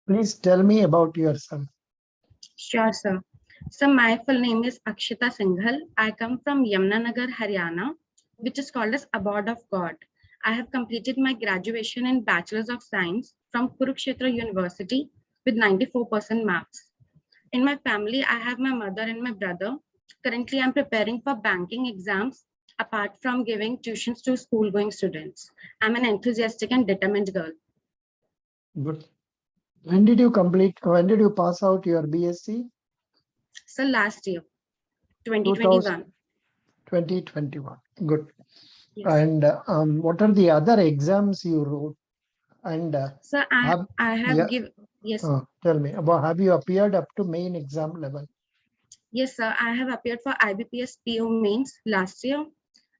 Please tell me about yourself. Sure, sir. So my full name is Akshita Singhal. I come from Yamunanagar, Haryana, which is called as Abode of God. I have completed my graduation in Bachelor's of Science from Kurukshetra University with 94% marks. In my family, I have my mother and my brother. Currently, I'm preparing for banking exams apart from giving tuitions to school-going students. I'm an enthusiastic and determined girl. Good. When did you pass out your BSc? So last year, 2021. 2021. Good. Yes. And what are the other exams you wrote? And So I have given, yes. Tell me about, have you appeared up to main exam level? Yes, sir. I have appeared for IBPS PO mains last year,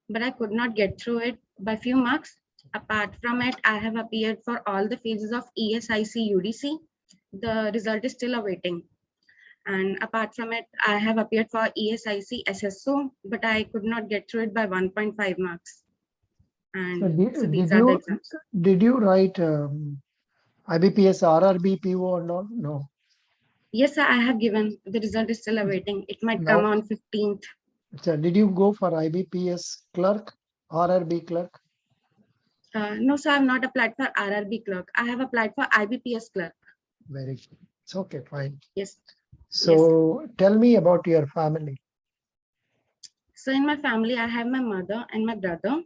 but I could not get through it by few marks. Apart from it, I have appeared for all the phases of ESIC UDC. The result is still awaiting. And apart from it, I have appeared for ESIC SSO, but I could not get through it by 1.5 marks. And so these are the exams. Did you write IBPS, RRB, PO or not? No. Yes, sir, I have given. The result is still awaiting. It might come on 15th. So did you go for IBPS clerk, RRB clerk? No, sir, I have not applied for RRB clerk. I have applied for IBPS clerk. Very good. It's okay, fine. Yes. So tell me about your family. So in my family, I have my mother and my brother.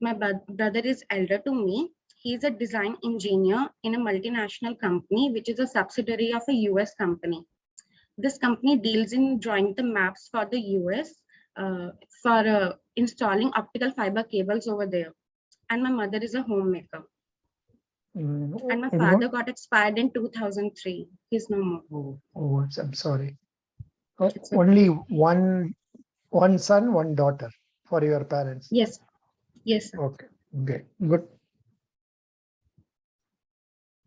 My brother is elder to me. He is a design engineer in a multinational company, which is a subsidiary of a US company. This company deals in drawing the maps for the US for installing optical fiber cables over there. And my mother is a homemaker. And my father got expired in 2003. He's no more. Oh, I'm sorry. Only one son, one daughter for your parents. Yes. Yes. Sir. Okay. Good.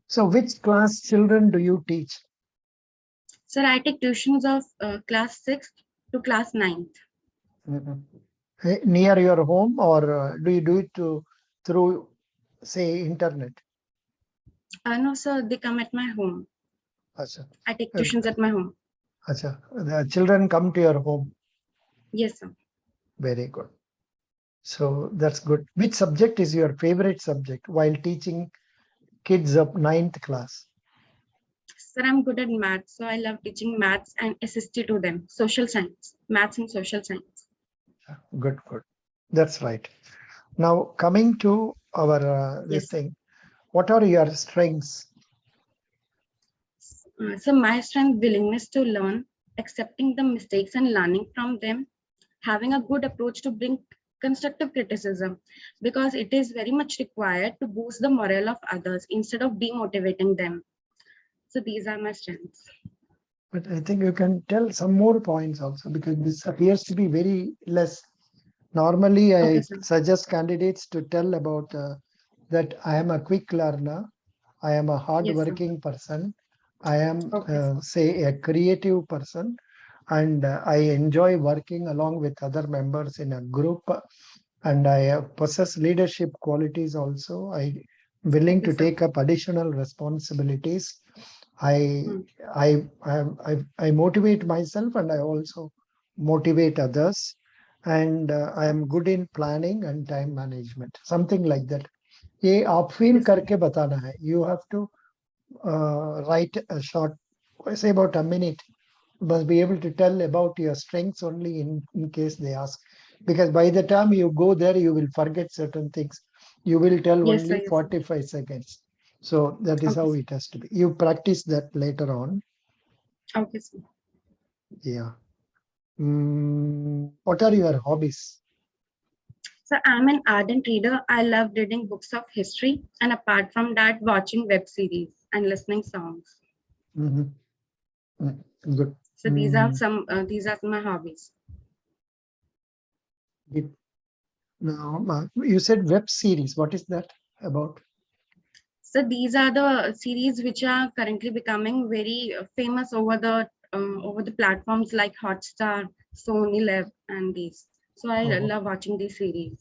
So which class children do you teach? Sir, I take tuitions of class 6th to class 9th. Near your home, or do you do it through, say, internet? No, sir, they come at my home. Achha. I take tuitions at my home. Achha. The children come to your home? Yes, sir. Very good. So that's good. Which subject is your favorite subject while teaching kids of 9th class? Sir, I'm good at maths, so I love teaching maths and SST to them. Social science, maths and social science. Good. That's right. Now coming to our this thing, what are your strengths? So my strength, willingness to learn, accepting the mistakes and learning from them, having a good approach to bring constructive criticism, because it is very much required to boost the morale of others instead of demotivating them. So these are my strengths. But I think you can tell some more points also, because this appears to be very less. Normally, I suggest candidates to tell about that I am a quick learner, I am a hard-working person, I am, say, a creative person, and I enjoy working along with other members in a group, and I possess leadership qualities also. I'm willing to take up additional responsibilities. I motivate myself, and I also motivate others, and I am good in planning and time management, something like that. ये आप feel करके बताना है. You have to write a short, say about a minute. You must be able to tell about your strengths only in case they ask, because by the time you go there, you will forget certain things. You will tell only 45 seconds. So that is how it has to be. You practice that later on. Okay, sir. Yeah. What are your hobbies? So I'm an ardent reader. I love reading books of history, and apart from that, watching web series and listening songs. Good. So these are my hobbies. Now, you said web series. What is that about? So these are the series which are currently becoming very famous over the platforms like Hotstar, Sony Live, and these. So I love watching these series.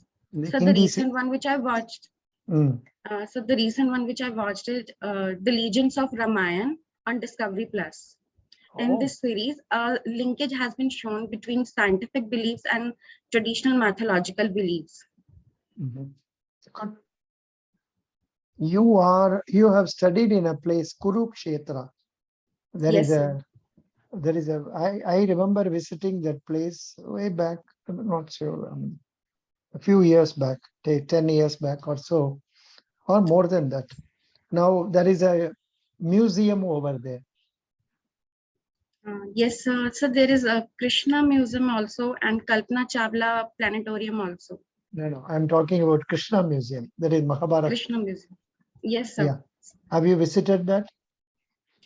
So the recent one which I watched. So the recent one which I watched is The Legions of Ramayan on Discovery Plus. In this series, a linkage has been shown between scientific beliefs and traditional mythological beliefs. You have studied in a place, Kurukshetra. I remember visiting that place way back, I'm not sure, a few years back, 10 years back or so, or more than that. Now there is a museum over there. Yes, sir. So there is a Krishna Museum also and Kalpana Chawla Planetarium also. No, I'm talking about Krishna Museum. That is Mahabharata. Krishna Museum. Yes, sir. Yeah. Have you visited that?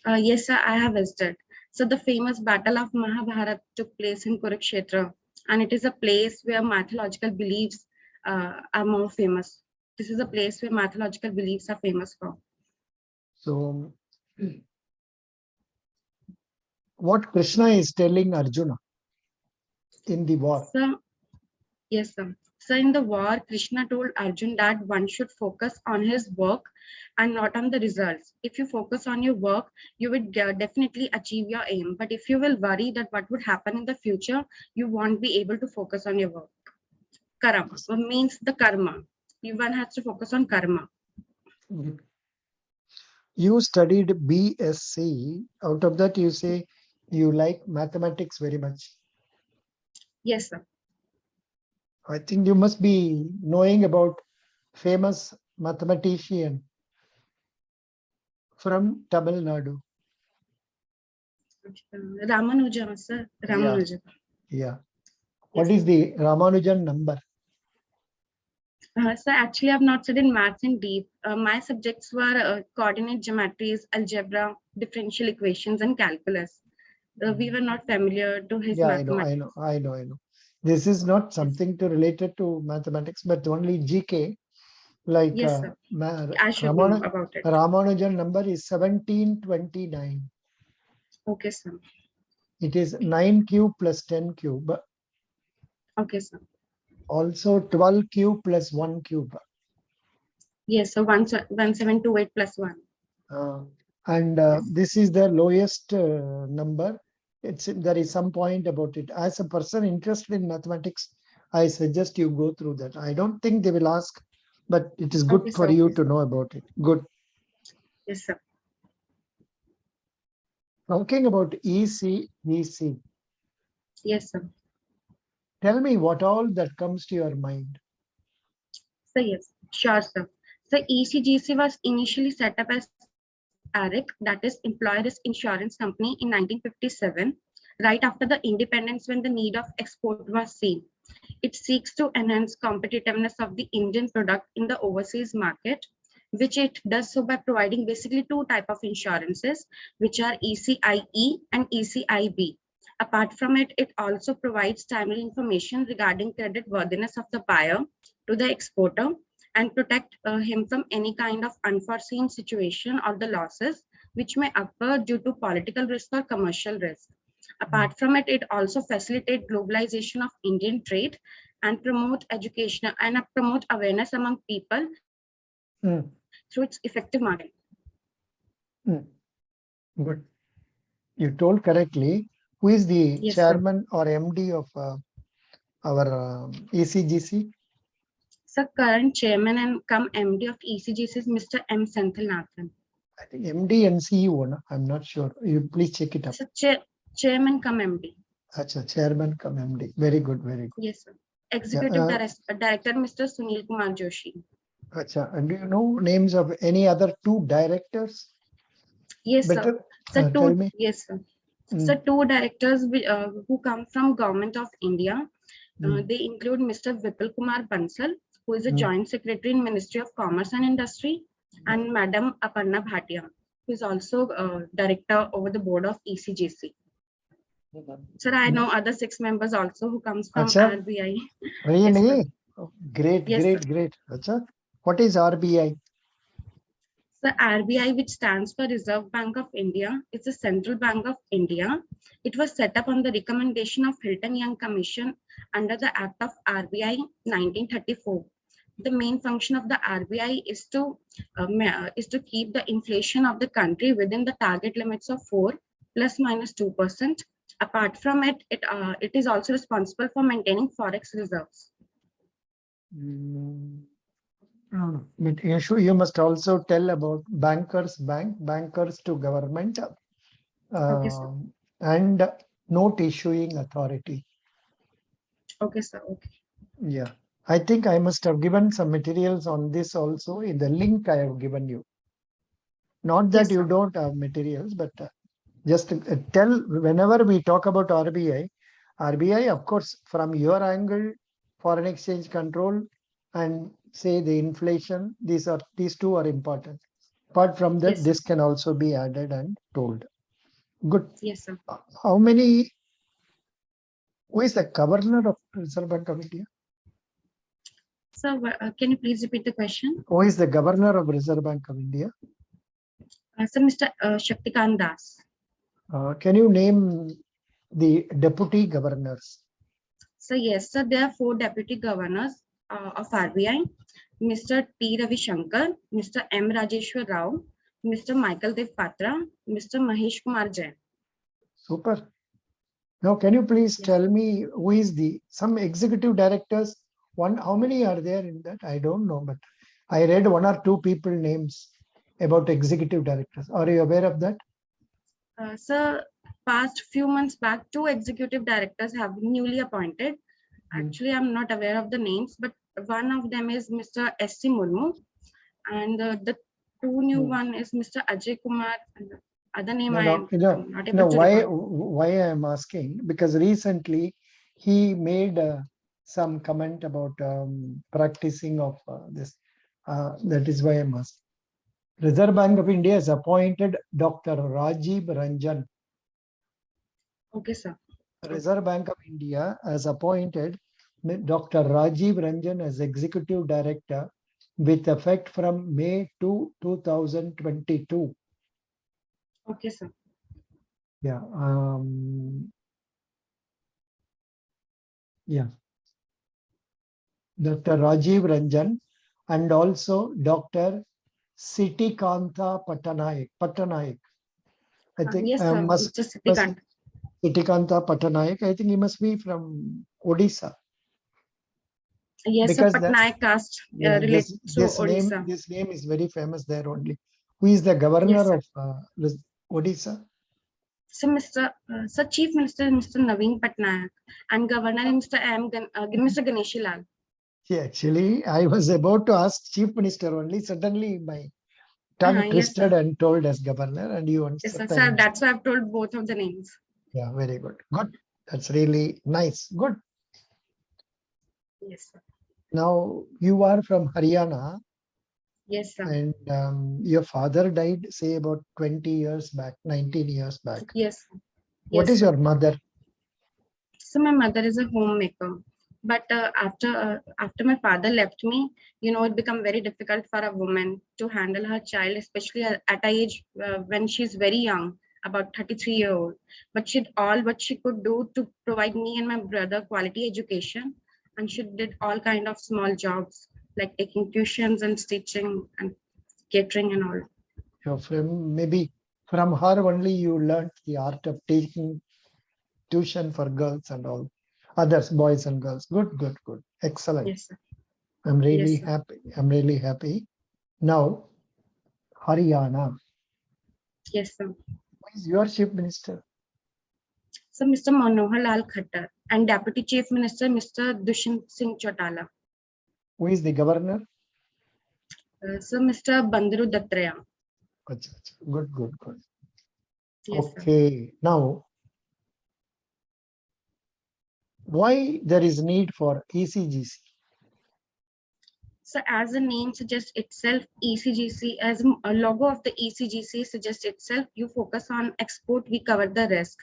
Yes, sir. I have visited. So the famous Battle of Mahabharata took place in Kurukshetra, and it is a place where mythological beliefs are more famous. This is a place where mythological beliefs are famous for. So, what Krishna is telling Arjuna in the war? Yes, sir. So in the war, Krishna told Arjun that one should focus on his work and not on the results. If you focus on your work, you would definitely achieve your aim. But if you will worry that what would happen in the future, you won't be able to focus on your work. Karma means the karma. One has to focus on karma. You studied BSc. Out of that, you say you like mathematics very much. Yes, sir. I think you must be knowing about famous mathematician from Tamil Nadu. Ramanujan, sir. Ramanujan. Yeah. What is the Ramanujan number? So actually, I've not studied maths in deep. My subjects were coordinate geometries, algebra, differential equations, and calculus. We were not familiar to his mathematics. I know. This is not something to related to mathematics, but only GK. Like yes, sir. I should know about it. Ramanujan number is 1729. Okay, sir. It is 9 cube plus 10 cube. Okay, sir. Also 12 cube plus 1 cube. Yes, so 1728 plus 1. And this is the lowest number. There is some point about it. As a person interested in mathematics, I suggest you go through that. I don't think they will ask, but it is good for you to know about it. Good. Yes, sir. Talking about E.C.G.C. Yes, sir. Tell me what all that comes to your mind. So yes, sure, sir. So E.C.G.C was initially set up as ARIC, that is Employers Insurance Company, in 1957, right after the independence, when the need of export was seen. It seeks to enhance competitiveness of the Indian product in the overseas market, which it does so by providing basically two types of insurances, which are ECIE and ECIB. Apart from it, it also provides timely information regarding credit worthiness of the buyer to the exporter and protect him from any kind of unforeseen situation or the losses which may occur due to political risk or commercial risk. Apart from it, it also facilitates globalization of Indian trade and promote education and promote awareness among people through its effective marketing. Good. You told correctly. Who is the chairman or MD of our E.C.G.C? So current chairman and come MD of E.C.G.C is Mr. M. Senthilnathan. I think MD and CEO, no? I'm not sure. You please check it up. So chairman come MD. Achha, chairman come MD. Very good, very good. Yes, sir. Executive Director, Mr. Sunil Kumar Joshi. Achha, and do you know names of any other two directors? Yes, sir. So tell me. Yes, sir. So two directors who come from Government of India. They include Mr. Vipul Kumar Bansal, who is a Joint Secretary in Ministry of Commerce and Industry, and Madam Aparna Bhatia, who is also Director over the board of E.C.G.C. Sir, I know other 6 members also who comes from RBI. Really? Yes, great. Achha. What is RBI? The RBI, which stands for Reserve Bank of India, is the Central Bank of India. It was set up on the recommendation of Hilton Young Commission under the Act of RBI 1934, the main function of the RBI is to keep the inflation of the country within the target limits of 4 plus minus 2%. Apart from it, it is also responsible for maintaining forex reserves. No, but you must also tell about bankers to government, Okay, sir. and note issuing authority. Okay, sir. Okay. Yeah, I think I must have given some materials on this also in the link I have given you. Not that Yes, you sir. don't have materials, but just tell whenever we talk about RBI, of course, from your angle, foreign exchange control and say the inflation, these two are important. Apart from that, Yes, sir. this can also be added and told. Good. Yes, sir. How many? Who is the governor of Reserve Bank of India? So, can you please repeat the question? Who is the governor of Reserve Bank of India? So, Mr. Shaktikant Das. Can you name the deputy governors? So, yes, sir, there are 4 deputy governors of RBI: Mr. T. Ravi Shankar, Mr. M. Rajeshwar Rao, Mr. Michael Dev Patra, Mr. Mahesh Kumar Jain. Super. Now, can you please Yes. tell me who is some executive directors? How many are there in that? I don't know, but I read 1 or 2 people names about executive directors. Are you aware of that? Sir, past few months back, 2 executive directors have been newly appointed. Actually, I'm not aware of the names, but one of them is Mr. S.C. Murmu, and the 2 new one is Mr. Ajay Kumar. And the other name I'm not able to recall. Why I am asking, because recently he made some comment about practicing of this. That is why I'm asking. Reserve Bank of India has appointed Dr. Rajiv Ranjan. Okay, sir. Reserve Bank of India has appointed Dr. Rajiv Ranjan as Executive Director with effect from May 2, 2022. Okay, sir. Yeah. Yeah. Dr. Rajiv Ranjan and also Dr. Sitikanta Patanaik. I think Yes, sir. Mr. Sitikant. Sitikanta Patanaik. I think he must be from Odisha. Yes, sir. Because Patnaik caste relates to Odisha. this name is very famous there only. Who is the governor Yes, of Odisha? so, so Chief Minister Mr. Naveen Patnaik and Governor Mr. Mr. Ganeshi Lal. See, actually, I was about to ask Chief Minister only. Suddenly, my tongue Yes, twisted sir. and told as governor, and you Yes, answered. sir. Sir, that's why I've told both of the names. Yeah, very good. Good. That's really nice. Good. Yes, sir. Now, you are from Haryana. Yes, sir. And your father died, say, about 20 years back, 19 years back. Yes. What Yes, is sir. your mother? So my mother is a homemaker, but after my father left me, it became very difficult for a woman to handle her child, especially at a age when she's very young, about 33-year-old. But she did all what she could do to provide me and my brother quality education, and she did all kind of small jobs like taking tuitions and stitching and catering and all. Maybe from her only you learned the art of taking tuition for girls and all others, boys and girls. Good, good, good. Excellent. Yes, sir. I'm really Yes, sir. happy. I'm really happy. Now, Haryana. Yes, sir. Who is your chief minister? So Mr. Manohar Lal Khattar and Deputy Chief Minister Mr. Dushyant Singh Chautala. Who is the governor? So Mr. Bandru Dattraya. Good, good, good. Yes, okay. Sir. Now, why there is need for E.C.G.C? So as the name suggests itself, E.C.G.C, as a logo of the E.C.G.C suggests itself, you focus on export, we cover the risk.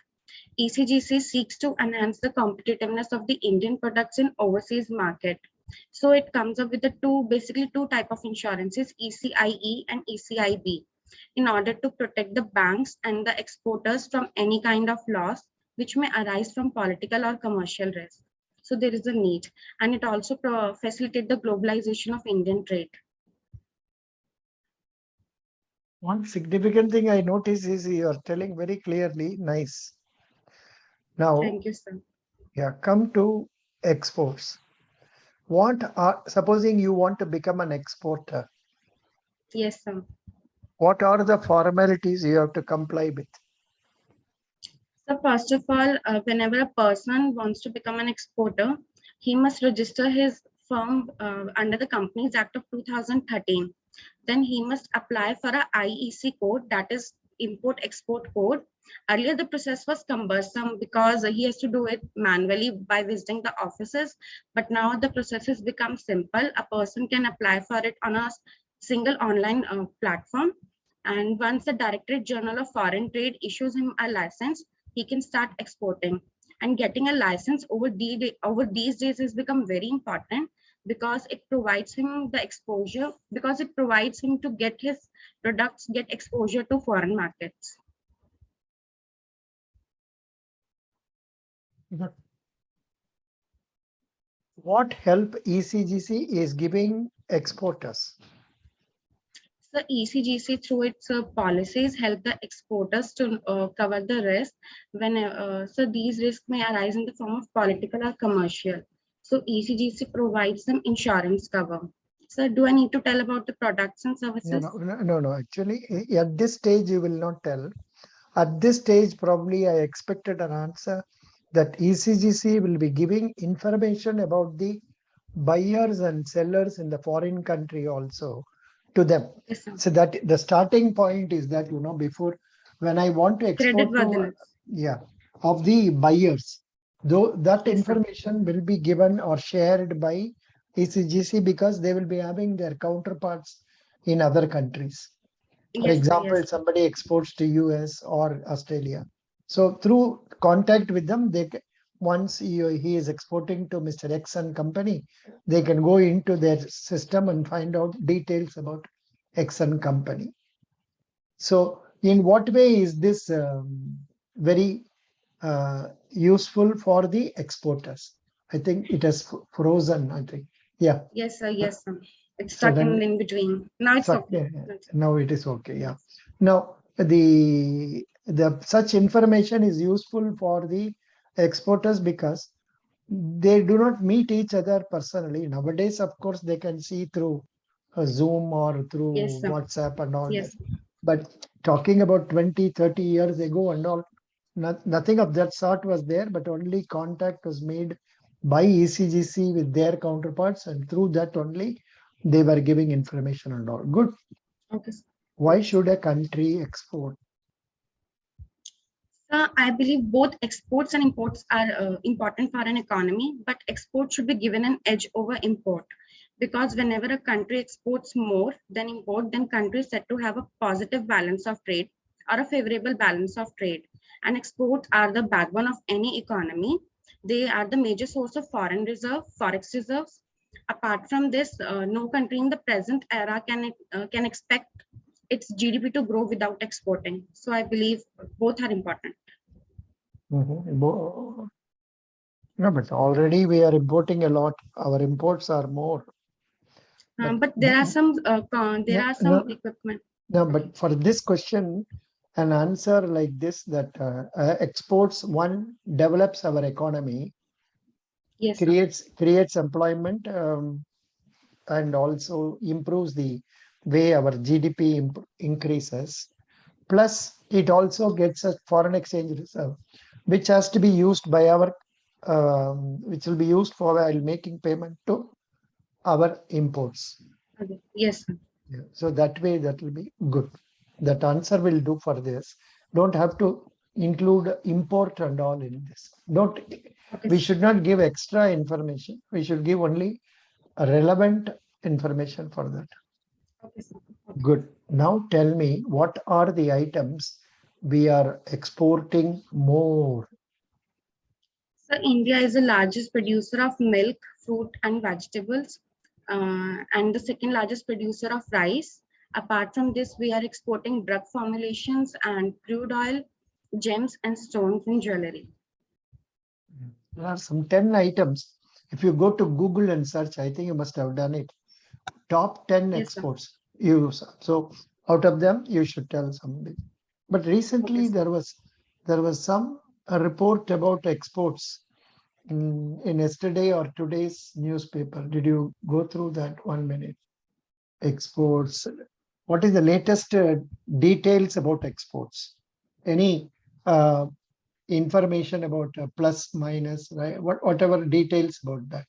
E.C.G.C seeks to enhance the competitiveness of the Indian products in overseas market. So it comes up with the basically two type of insurances, ECIE and ECIB, in order to protect the banks and the exporters from any kind of loss which may arise from political or commercial risk. So there is a need, and it also facilitates the globalization of Indian trade. One significant thing I notice is you are telling very clearly, nice. Now, Thank you, sir. yeah, come to exports. Supposing you want to become an exporter, Yes, sir. what are the formalities you have to comply with? So first of all, whenever a person wants to become an exporter, he must register his firm under the Companies Act of 2013. Then he must apply for a IEC code, that is import export code. Earlier the process was cumbersome because he has to do it manually by visiting the offices, but now the process has become simple. A person can apply for it on a single online platform, and once the Directorate General of Foreign Trade issues him a license, he can start exporting. And getting a license over these days has become very important because it provides him the exposure, because it provides him to get his products, get exposure to foreign markets. But what help E.C.G.C is giving exporters? So E.C.G.C through its policies help the exporters to cover the risk when so these risks may arise in the form of political or commercial. So E.C.G.C provides them insurance cover. So do I need to tell about the products and services? No. Actually, at this stage, you will not tell. At this stage, probably I expected an answer that E.C.G.C will be giving information about the buyers and sellers in the foreign country also to them. Yes, sir. So that the starting point is that, before when I want to export to, of the buyers, though that Yes, sir. information will be given or shared by E.C.G.C because they will be having their counterparts in other countries. For Yes, sir. example, Yes, sir. somebody exports to US or Australia. So through contact with them, once he is exporting to Mr. X and company, they can go into their system and find out details about X and company. So in what way is this very useful for the exporters? I think it has frozen, I think. Yeah. Yes, sir. Yes, sir. It's So stuck in between. Now it's okay. now it is okay. Yeah. Now the such information is useful for the exporters because they do not meet each other personally. Nowadays, of course, they can see through Zoom or through Yes, sir. WhatsApp and all that. Yes. But talking about 20, 30 years ago and all, nothing of that sort was there, but only contact was made by E.C.G.C with their counterparts, and through that only they were giving information and all. Good. Okay, sir. Why should a country export? I believe both exports and imports are important for an economy, but export should be given an edge over import, because whenever a country exports more than import, then country is said to have a positive balance of trade or a favorable balance of trade. And exports are the backbone of any economy. They are the major source of foreign reserve, forex reserves. Apart from this, no country in the present era can expect its GDP to grow without exporting. So I believe both are important. No, but already we are importing a lot. Our imports are more. But there are some equipment. No, but for this question, an answer like this, that exports, one, develops our economy, Yes, creates employment, and also improves the way our GDP increases. Plus, it also gets a foreign exchange reserve, which has to be used by our, which will be used for while making payment to our imports. okay. Yes, sir. Yeah. So that way, that will be good. That answer will do for this. Don't have to include import and all in this. Don't. Okay, We should not give extra information. We should give only a relevant information for that. okay, sir. Okay. Good. Now tell me, what are the items we are exporting more? So India is the largest producer of milk, fruit, and vegetables, and the second largest producer of rice. Apart from this, we are exporting drug formulations and crude oil, gems, and stones and jewelry. There are some 10 items. If you go to Google and search, I think you must have done it. Top 10 Yes, sir. exports. So out of them, you should tell somebody. But recently Okay, sir. there was some a report about exports in yesterday or today's newspaper. Did you go through that 1 minute? Exports. What is the latest details about exports? Any information about plus minus, right? Whatever details about that.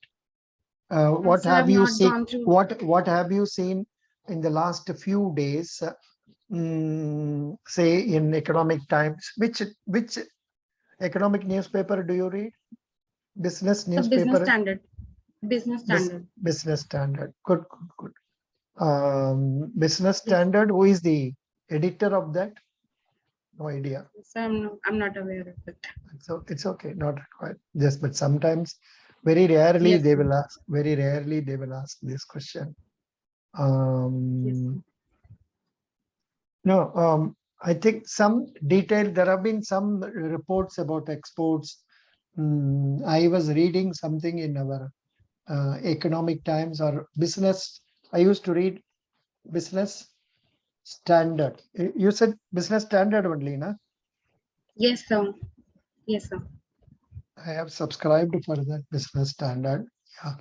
What Sir, I've have you not seen? gone through. What have you seen in the last few days? Say in Economic Times. Which economic newspaper do you read? Business The business newspaper. standard. Business standard. Business Standard. Good, good, good. Business Yes, Standard. Who is the editor of that? No idea. sir, I'm not aware of it. So it's okay, not required. Just but sometimes, very rarely Yes, they sir. will ask. Very rarely they will ask this question. Yes, sir. No, I think some detail. There have been some reports about exports. I was reading something in our Economic Times or Business. I used to read Business Standard. You said Business Standard only, na? Yes, sir. Yes, sir. I have subscribed for that Business Standard. Yeah.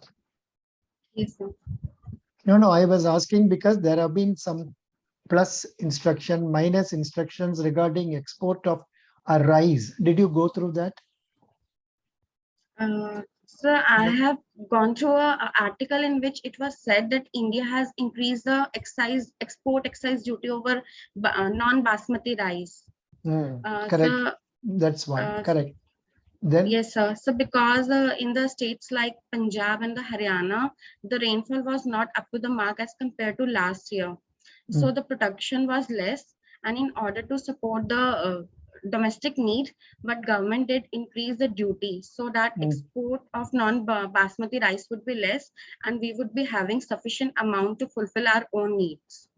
Yes, sir. No, I was asking because there have been some plus instruction, minus instructions regarding export of a rice. Did you go through that? Sir, I No. have gone through a article in which it was said that India has increased the export excise duty over non-basmati rice. Correct. So, That's one. uh, Correct. Then yes, sir. So, because in the states like Punjab and the Haryana, the rainfall was not up to the mark as compared to last year. So, the production was less, and in order to support the domestic need, but government did increase the duty so that export of non-basmati rice would be less, and we would be having sufficient amount to fulfill our own needs.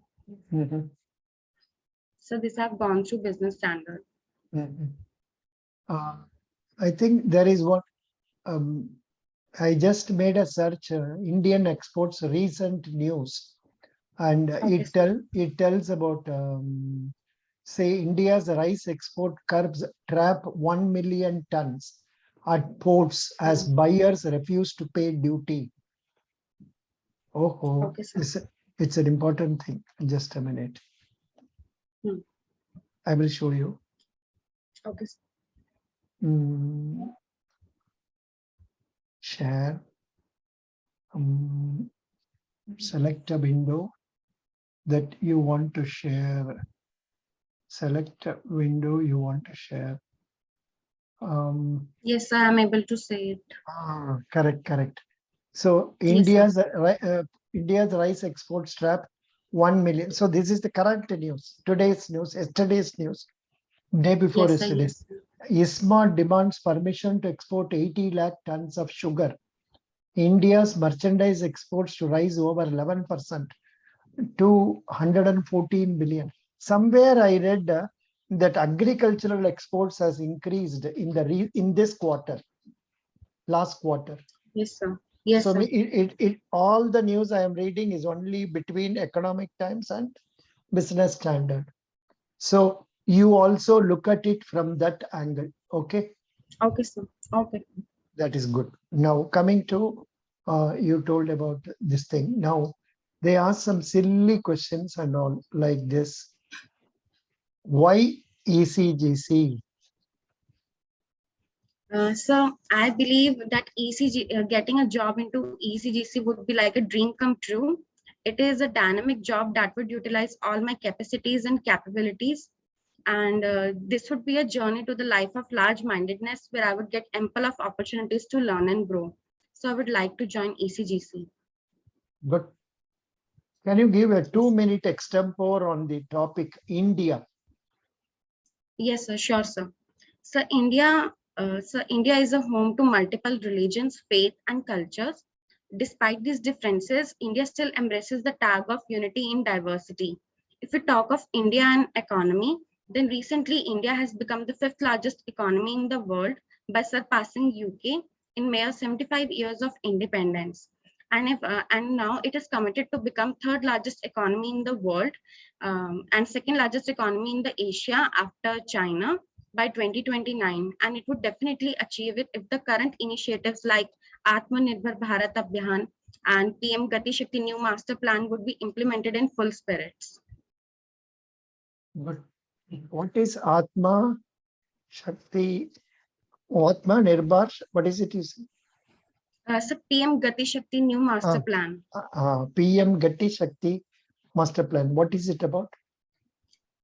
So, this have gone through business standard. I think there is what I just made a search Indian exports recent news, and Okay, sir. it tells about say India's rice export curbs trap 1 million tons at ports as buyers refuse to pay duty. Oh, Okay, sir. it's an important thing. Just a minute. I will show you. Okay, sir. Share. Select a window that you want to share. Select a window you want to share. Yes, I am able to say it. Correct. So Yes, sir. India's rice exports trap 1 million. So this is the current news. Today's news, yesterday's news, day before Yes, sir. yesterday. Yes, sir. ISMA demands permission to export 80 lakh tons of sugar. India's merchandise exports to rise over 11% to 114 billion. Somewhere I read that agricultural exports has increased in this quarter, last quarter. Yes, sir. Yes, So sir. all the news I am reading is only between Economic Times and Business Standard. So you also look at it from that angle. Okay. Okay, sir. Okay. That is good. Now coming to you told about this thing. Now they ask some silly questions and all like this. Why E.C.G.C? So I believe that getting a job into ECGC would be like a dream come true. It is a dynamic job that would utilize all my capacities and capabilities. And this would be a journey to the life of large-mindedness where I would get ample of opportunities to learn and grow. So I would like to join ECGC. Good. Can you give a Yes. 2-minute extempore on the topic India? Yes, sir. Sure, sir. So India is a home to multiple religions, faith, and cultures. Despite these differences, India still embraces the tag of unity in diversity. If we talk of India and economy, then recently India has become the 5th largest economy in the world by surpassing UK in mere 75 years of independence. And now it is committed to become third largest economy in the world, and second largest economy in the Asia after China by 2029. And it would definitely achieve it if the current initiatives like Atmanirbhar Bharat Abhiyan and PM Gati Shakti new master plan would be implemented in full spirits. But what is Atma Shakti? Atma Nirbhar, what is it you say? So PM Gati Shakti new master plan. PM Gati Shakti master plan. What is it about?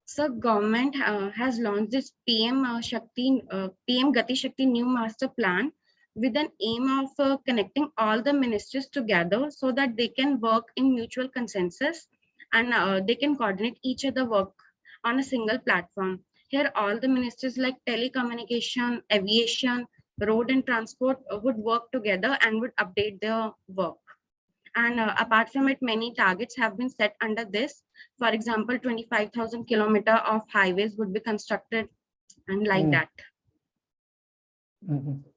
So government has launched this PM Gati Shakti new master plan with an aim of connecting all the ministries together so that they can work in mutual consensus, and they can coordinate each other work on a single platform. Here, all the ministries like telecommunication, aviation, road and transport would work together and would update their work. And apart from it, many targets have been set under this. For example, 25,000 kilometers of highways would be constructed, and like that.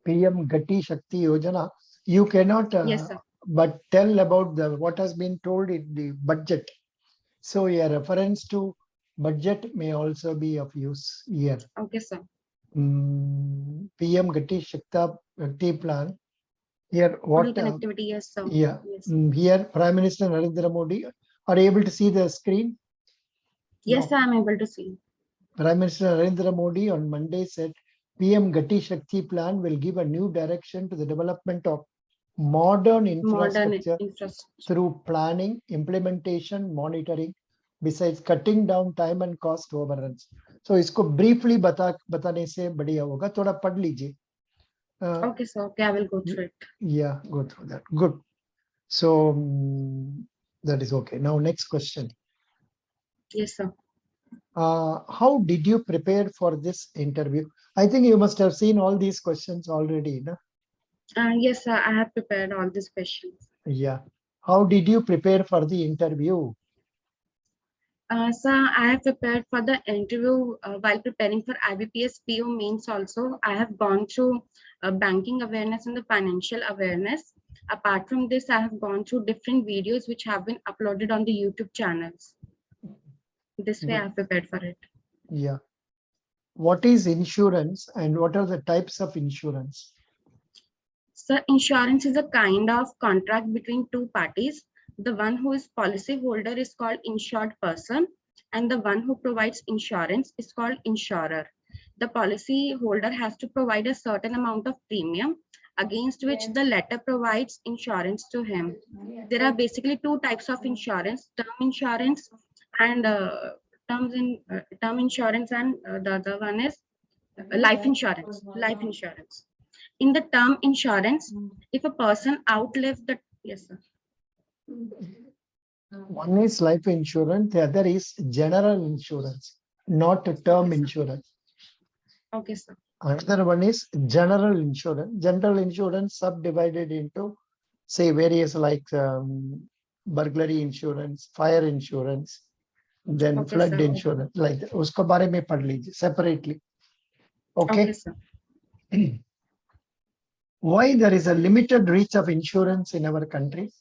PM Gati Shakti Yojana. You cannot Yes, sir. but tell about what has been told in the budget. So a reference to budget may also be of use here. Okay, sir. PM Gati Shakti plan. Here, what connectivity? Yes, sir. Yeah. Yes. Here, Prime Minister Narendra Modi are able to see the screen. Yes, no. I am able to see. Prime Minister Narendra Modi on Monday said PM Gati Shakti plan will give a new direction to the development of modern infrastructure through planning, implementation, monitoring, besides cutting down time and cost overruns. So इसको briefly बताने से बढ़िया होगा, थोड़ा पढ़ लीजिए. Okay, sir. Okay, I will go through it. Yeah, go through that. Good. So that is okay. Now, next question. Yes, sir. How did you prepare for this interview? I think you must have seen all these questions already, no? Yes, sir. I have prepared all these questions. Yeah. How did you prepare for the interview? Sir, I have prepared for the interview while preparing for IBPS PO mains also. I have gone through banking awareness and the financial awareness. Apart from this, I have gone through different videos which have been uploaded on the YouTube channels. This way I have prepared for it. Yeah. What is insurance and what are the types of insurance? So insurance is a kind of contract between two parties. The one who is policy holder is called insured person, and the one who provides insurance is called insurer. The policy holder has to provide a certain amount of premium against which the latter provides insurance to him. There are basically two types of insurance: term insurance and term insurance, and the other one is life insurance. Life insurance. In the term insurance, if a person outlives the yes, sir. One is life insurance, the other is general insurance, not a term insurance. Okay, sir. Another one is general insurance. General insurance subdivided into, say, various like burglary insurance, fire insurance, then Okay, flood sir. insurance. Like that. Usko बारे में पढ़ लीजिए separately. Okay. Okay, sir. Why there is a limited reach of insurance in our country?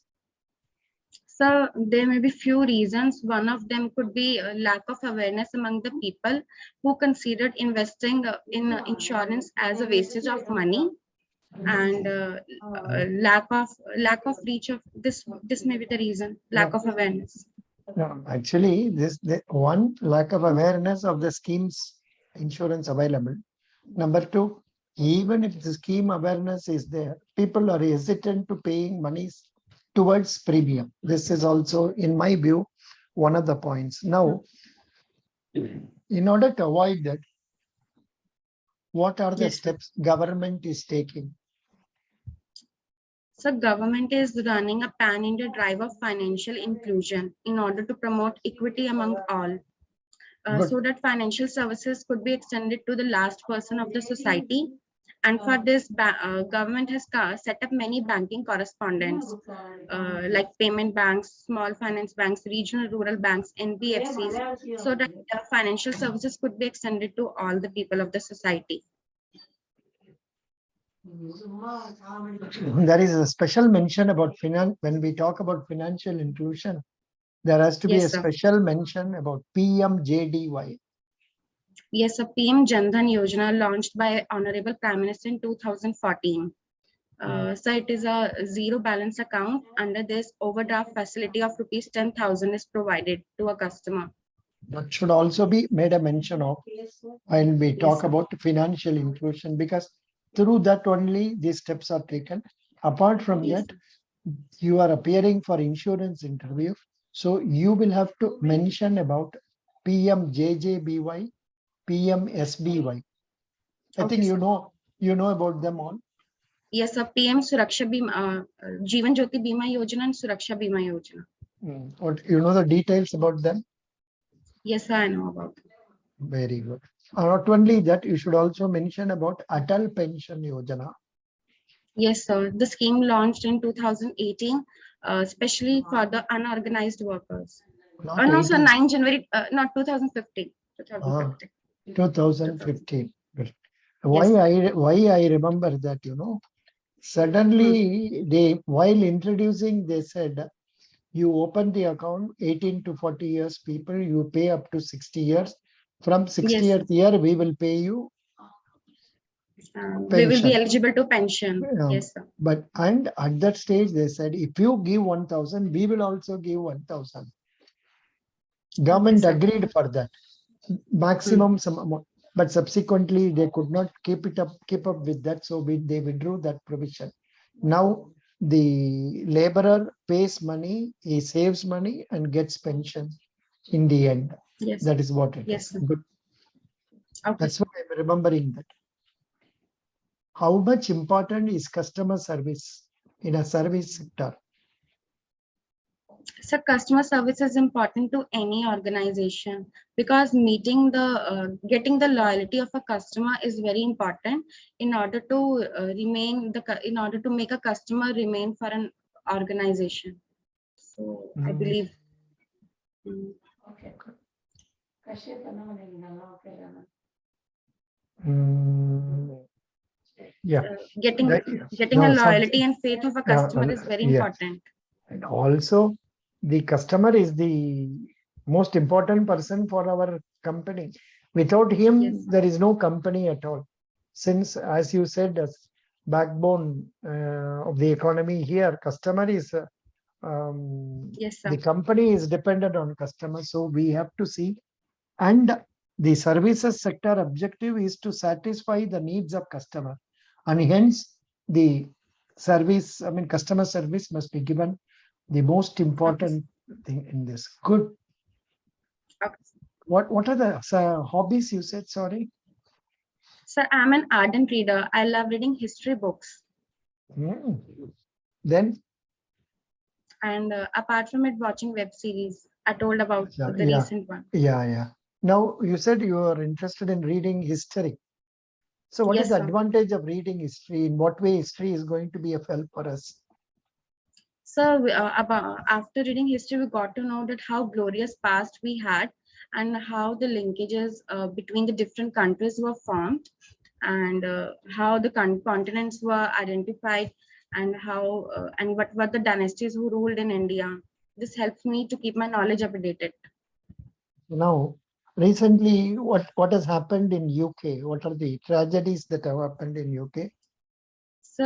So there may be few reasons. One of them could be a lack of awareness among the people who considered investing in insurance as a wastage of money, and lack of reach of this. This may be the reason. Lack of awareness. No, actually, the one, lack of awareness of the schemes insurance available. Number two, even if the scheme awareness is there, people are hesitant to paying monies towards premium. This is also, in my view, one of the points. Now, in order to avoid that, what are the steps government is taking? So government is running a pan-India drive of financial inclusion in order to promote equity among all, so that financial services could be extended to the last person of the society. And for this, government has set up many banking correspondents like payment banks, small finance banks, regional rural banks, NBFCs, so that financial services could be extended to all the people of the society. There is a special mention about finance when we talk about financial inclusion. There has to be a Yes, sir. special mention about PMJDY. Yes, a PM Jan Dhan Yojana launched by Honorable Prime Minister in 2014. So it is a zero balance account. Under this, overdraft facility of rupees 10,000 is provided to a customer. That should also be made a mention of when we talk sir. about financial inclusion, because through that only these steps are taken. Apart from Yes. that, you are appearing for insurance interview. So you will have to mention about PMJJBY, PMSBY. I think Okay, you know about them all. Yes, sir. PM Suraksha Bima, Jeevan Jyoti Bima Yojana and Suraksha Bima Yojana. Or you know the details about them? Yes, sir, I know about it. Very good. Not only that, you should also mention about Atal Pension Yojana. Yes, sir. The scheme launched in 2018, especially for the unorganized workers. Not No, sir, 18. 9 January, not 2015. 2015. 2015. Good. Yes, sir. Why I remember that, suddenly while introducing, they said you open the account 18 to 40 years people, you pay up to 60 years. From Yes, sir. 60th year, we will pay you We will be pension. eligible to pension. Yes, sir. But and at that stage, they said if you give 1,000, we will also give 1,000. Government sir. agreed for that. Maximum some amount, but subsequently they could not keep up with that, so they withdrew that provision. Now the laborer pays money, he saves money and gets pension in the end. Yes. That is what it Yes, is. sir. Good. Okay. That's why I'm remembering that. How much important is customer service in a service sector? So customer service is important to any organization because getting the loyalty of a customer is very important in order to in order to make a customer remain for an organization. So I believe. Okay. Yeah. Getting a loyalty and faith of a customer is very important. And also, the customer is the most important person for our company. Without him, Yes. there is no company at all. Since, as you said, as backbone of the economy here, customer is Yes, sir. the company is dependent on customer. So we have to see, and the services sector objective is to satisfy the needs of customer, and hence the service, customer service must be given the most important thing in this. Good. Okay. What are the hobbies you said? Sorry. Sir, I'm an ardent reader. I love reading history books. Then. And apart from it, watching web series. I told about the recent one. Yeah. Now you said you are interested in reading history. So what is the advantage of reading history? In what way history is going to be of help for us? So after reading history, we got to know that how glorious past we had and how the linkages between the different countries were formed and how the continents were identified and how and what were the dynasties who ruled in India. This helps me to keep my knowledge updated. Now, recently, what has happened in UK? What are the tragedies that have happened in UK? So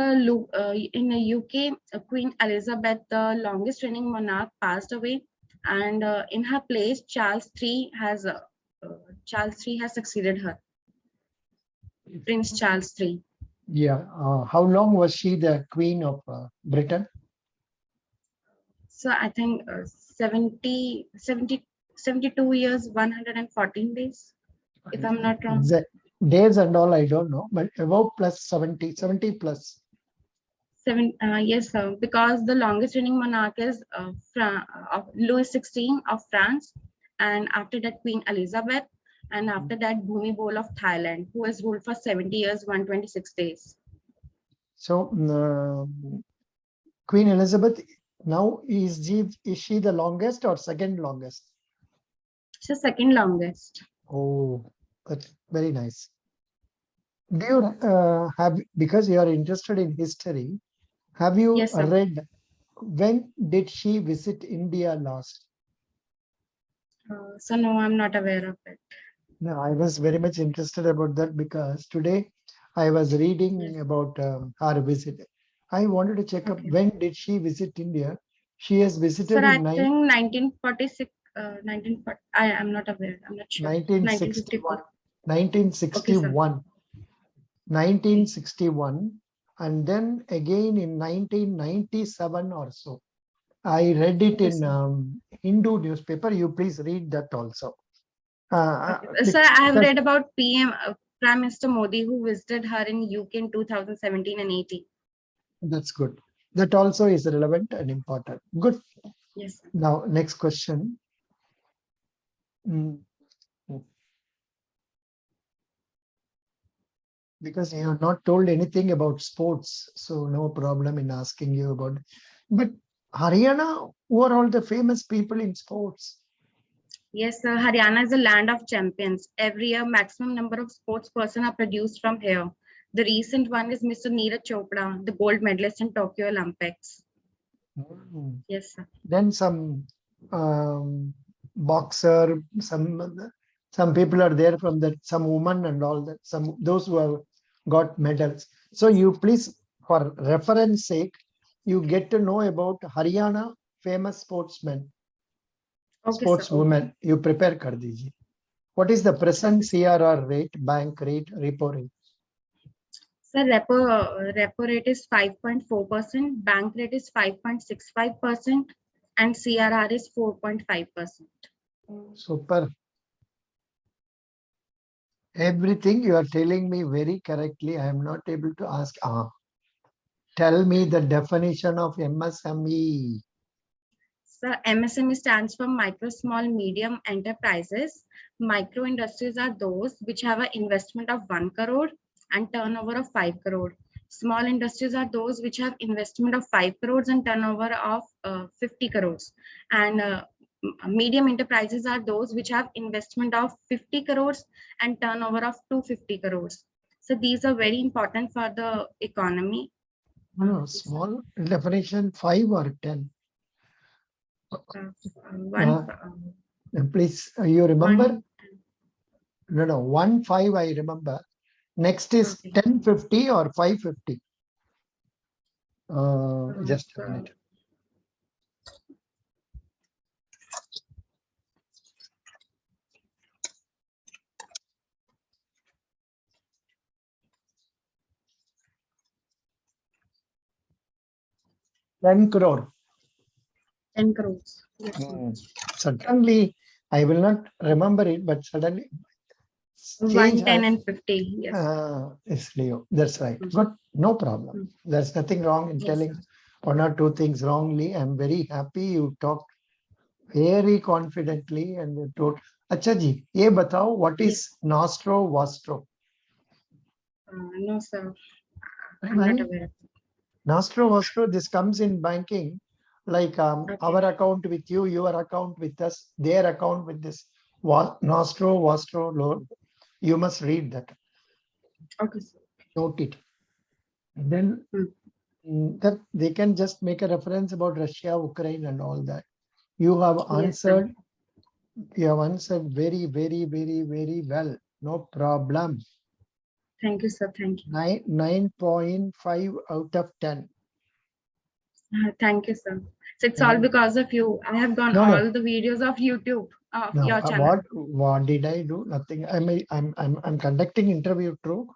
in the UK, Queen Elizabeth, the longest reigning monarch, passed away, and in her place, Charles III has succeeded her. Prince Charles III. Yeah. How long was she the Queen of Britain? So I think 72 years, 114 days, if I'm not wrong. Days and all, I don't know, but about plus 70 plus. Yes, sir, because the longest reigning monarch is Louis XVI of France, and after that Queen Elizabeth, and after that Bhumibol of Thailand, who has ruled for 70 years, 126 days. So Queen Elizabeth now is she the longest or second longest? She's second longest. Oh, that's very nice. Do you have, because you are interested in history, have you Yes, sir. read when did she visit India last? So no, I'm not aware of it. No, I was very much interested about that because today I was reading Yes. about her visit. I wanted to check up Okay. when did she visit India. She has Sir, visited I in think 1946, 1940, I am not aware. I'm not sure. 1961, 1954. Okay, sir. 1961, Okay. 1961, and then again in 1997 or so. I read it Okay, in sir. Hindu newspaper. You please read that also. Okay. Sir, I have read about PM, Prime Minister Modi, who visited her in UK in 2017 and 18. That's good. That also is relevant and important. Good. Yes, sir. Now, next question. Because you have not told anything about sports, so no problem in asking you about. But Haryana, who are all the famous people in sports? Yes, sir. Haryana is a land of champions. Every year, maximum number of sports persons are produced from here. The recent one is Mr. Neeraj Chopra, the gold medalist in Tokyo Olympics. Hmm. Yes, sir. Then some boxer, some people are there from that, some women and all that, some those who have got medals. So you please, for reference sake, you get to know about Haryana famous sportsmen, Okay, sir. Okay. sportswomen. You prepare kar dijiye. What is the present Okay, sir. CRR rate, bank rate, repo rate? Sir, repo rate is 5.4%, bank rate is 5.65%, and CRR is 4.5%. Super. Everything you are telling me very correctly. I am not able to ask. Tell me the definition of MSME. So MSME stands for micro, small, medium enterprises. Micro industries are those which have an investment of 1 crore and turnover of 5 crore. Small industries are those which have investment of 5 crores and turnover of 50 crores. And medium enterprises are those which have investment of 50 crores and turnover of 250 crores. So these are very important for the economy. No, small definition 5 or 10. One, Please, you remember? one, No, 1 5 I remember. Next is okay. 1050 or 550. Just a So, minute. Ten crore. 10 crores. Yes, sir. Suddenly, I will not remember it, but suddenly change 1, 10, and 50. Yes. is Leo. That's right. Good. No problem. There's nothing wrong in Yes, telling sir. one or two things wrongly. I'm very happy you talked very confidently and you told. Acha ji, ye batao, what Yes. is nostro vostro? No, sir. I'm not aware of it. Nostro vostro, this comes in banking, like Okay. our account with you, your account with us, their account with this. Nostro vostro, Lord. You must read that. Okay, sir. Note it. And then that they can just make a reference about Russia, Ukraine, and all that. You have Yes, sir. answered. You have answered very, very, very, very well. No problem. Thank you, sir. Thank you. 9.5 out of 10. Thank you, sir. So it's all because of you. I have gone No, no. all the videos of YouTube of No, your channel. what did I do? Nothing. I'm conducting interview true,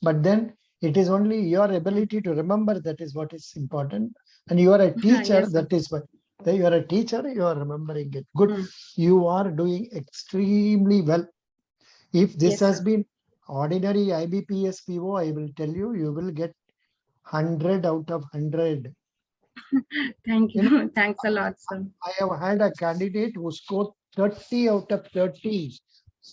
but then it is only your ability to remember that is what is important. And you are a teacher. Yes, sir. That is what you are a teacher. You are remembering it. Good. You are doing extremely well. If this Yes, has sir. been ordinary IBPS PO, I will tell you, you will get 100 out of 100. Thank You know, you. Thanks a lot, sir. I have had a candidate who scored 30 out of 30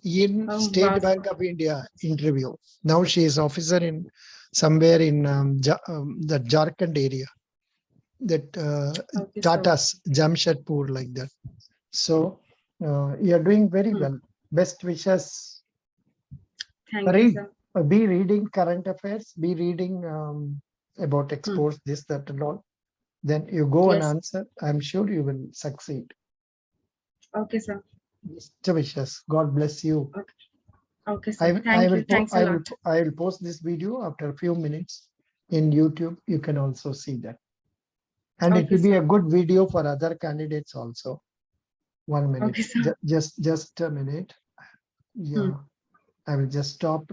in Wow, State sir. Bank of India interview. Now she is officer in somewhere in the Jharkhand area, that Okay, sir. Tata's Jamshedpur, like that. So you are doing very well. Best wishes. Thank you, Read, sir. Be reading current affairs, be reading about exports, this, that, and all. Then you go and Yes. answer. I'm sure you will succeed. Okay, sir. Best wishes. God bless you. Okay, sir. Thank you. Thanks a lot. I will post this video after a few minutes in YouTube. You can also see that. And it Okay, will be sir. a good video for other candidates also. 1 minute. Okay, sir. Just a minute. Yeah. I will just stop